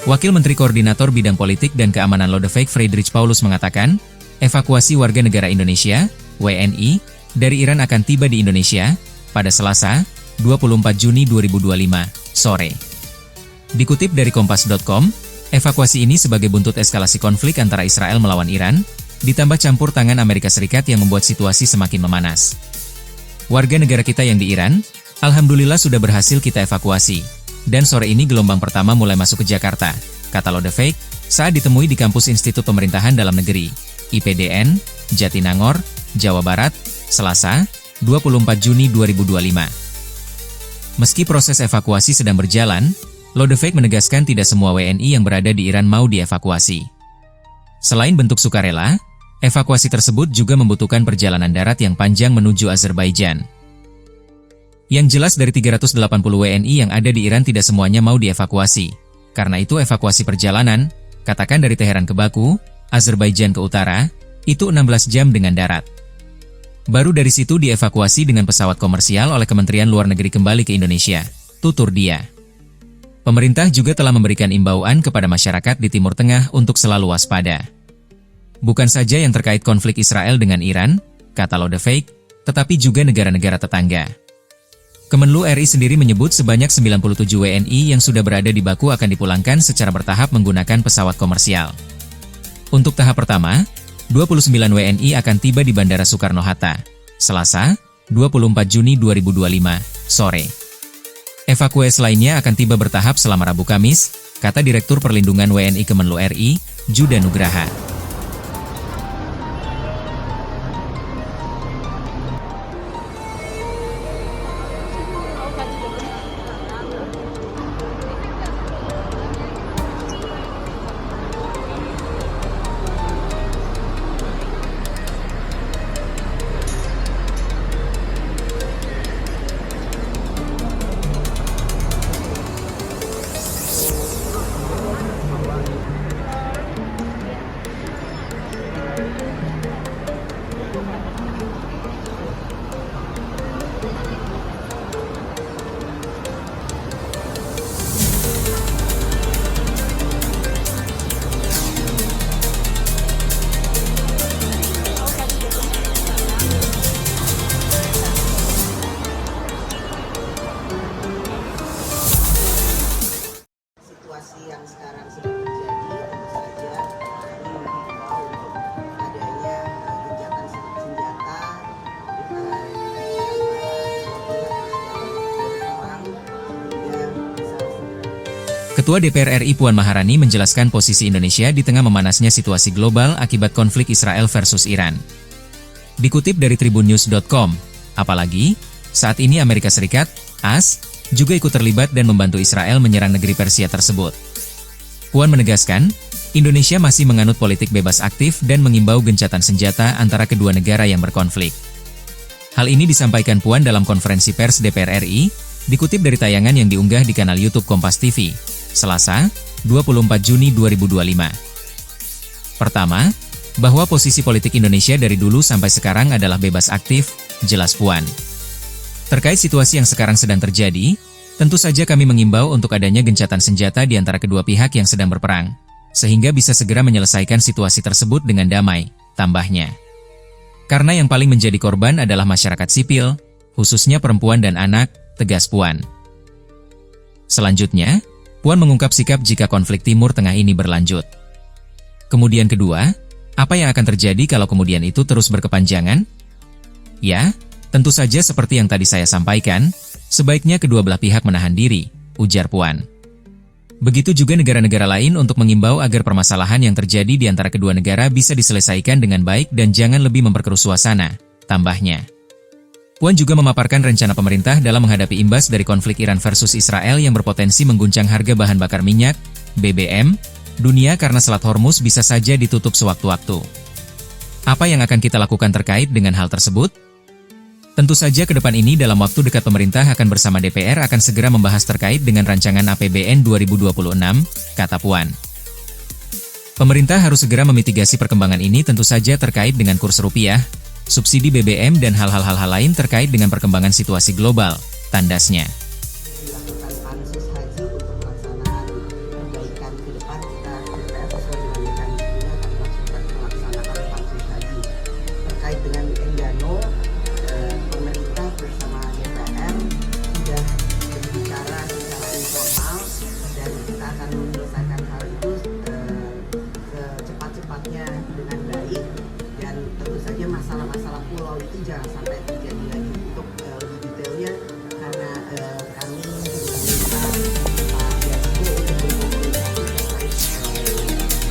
Wakil Menteri Koordinator Bidang Politik dan Keamanan Lodewijk Friedrich Paulus mengatakan, evakuasi warga negara Indonesia, WNI, dari Iran akan tiba di Indonesia pada Selasa, 24 Juni 2025, sore. Dikutip dari Kompas.com, evakuasi ini sebagai buntut eskalasi konflik antara Israel melawan Iran, ditambah campur tangan Amerika Serikat yang membuat situasi semakin memanas. Warga negara kita yang di Iran, alhamdulillah sudah berhasil kita evakuasi. Dan sore ini gelombang pertama mulai masuk ke Jakarta, kata Lodewijk, saat ditemui di kampus Institut Pemerintahan Dalam Negeri, IPDN, Jatinangor, Jawa Barat, Selasa, 24 Juni 2025. Meski proses evakuasi sedang berjalan, Lodewijk menegaskan tidak semua WNI yang berada di Iran mau dievakuasi. Selain bentuk sukarela, evakuasi tersebut juga membutuhkan perjalanan darat yang panjang menuju Azerbaijan. Yang jelas dari 380 WNI yang ada di Iran tidak semuanya mau dievakuasi. Karena itu evakuasi perjalanan, katakan dari Teheran ke Baku, Azerbaijan ke utara, itu 16 jam dengan darat. Baru dari situ dievakuasi dengan pesawat komersial oleh Kementerian Luar Negeri kembali ke Indonesia, tutur dia. Pemerintah juga telah memberikan imbauan kepada masyarakat di Timur Tengah untuk selalu waspada. Bukan saja yang terkait konflik Israel dengan Iran, kata Lodewijk, tetapi juga negara-negara tetangga. Kemenlu RI sendiri menyebut sebanyak 97 WNI yang sudah berada di Baku akan dipulangkan secara bertahap menggunakan pesawat komersial. Untuk tahap pertama, 29 WNI akan tiba di Bandara Soekarno-Hatta, Selasa, 24 Juni 2025, sore. Evakuasi lainnya akan tiba bertahap selama Rabu-Kamis, kata Direktur Perlindungan WNI Kemenlu RI, Juda Nugraha. Yang sekarang sedang terjadi, tentu saja kami mengimbau untuk adanya gencatan senjata antara Ketua DPR RI Puan Maharani menjelaskan posisi Indonesia di tengah memanasnya situasi global akibat konflik Israel versus Iran. Dikutip dari tribunnews.com, apalagi saat ini Amerika Serikat, AS, juga ikut terlibat dan membantu Israel menyerang negeri Persia tersebut. Puan menegaskan, Indonesia masih menganut politik bebas aktif dan mengimbau gencatan senjata antara kedua negara yang berkonflik. Hal ini disampaikan Puan dalam konferensi pers DPR RI, dikutip dari tayangan yang diunggah di kanal YouTube Kompas TV, Selasa, 24 Juni 2025. Pertama, bahwa posisi politik Indonesia dari dulu sampai sekarang adalah bebas aktif, jelas Puan. Terkait situasi yang sekarang sedang terjadi, tentu saja kami mengimbau untuk adanya gencatan senjata di antara kedua pihak yang sedang berperang, sehingga bisa segera menyelesaikan situasi tersebut dengan damai, tambahnya. Karena yang paling menjadi korban adalah masyarakat sipil, khususnya perempuan dan anak, tegas Puan. Selanjutnya, Puan mengungkap sikap jika konflik Timur Tengah ini berlanjut. Kemudian kedua, apa yang akan terjadi kalau kemudian itu terus berkepanjangan? Ya, tentu saja seperti yang tadi saya sampaikan, sebaiknya kedua belah pihak menahan diri, ujar Puan. Begitu juga negara-negara lain untuk mengimbau agar permasalahan yang terjadi di antara kedua negara bisa diselesaikan dengan baik dan jangan lebih memperkeruh suasana, tambahnya. Puan juga memaparkan rencana pemerintah dalam menghadapi imbas dari konflik Iran versus Israel yang berpotensi mengguncang harga bahan bakar minyak, BBM, dunia karena Selat Hormuz bisa saja ditutup sewaktu-waktu. Apa yang akan kita lakukan terkait dengan hal tersebut? Tentu saja ke depan ini dalam waktu dekat pemerintah akan bersama DPR akan segera membahas terkait dengan rancangan APBN 2026, kata Puan. Pemerintah harus segera memitigasi perkembangan ini tentu saja terkait dengan kurs rupiah, subsidi BBM dan hal-hal lain terkait dengan perkembangan situasi global, tandasnya. dilakukan pansus haji untuk pelaksanaan perbaikan ke menyelesaikan hal itu secepat-cepatnya dengan baik, dan tentu saja masalah-masalah pulau itu jangan sampai terjadi lagi. Untuk lebih detailnya, karena kami juga minta Pak Dasko untuk berkomunikasi terkait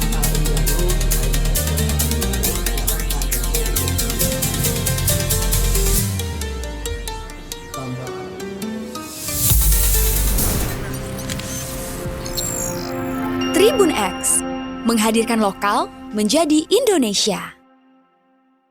masalah Indiano Tribun X menghadirkan lokal menjadi Indonesia.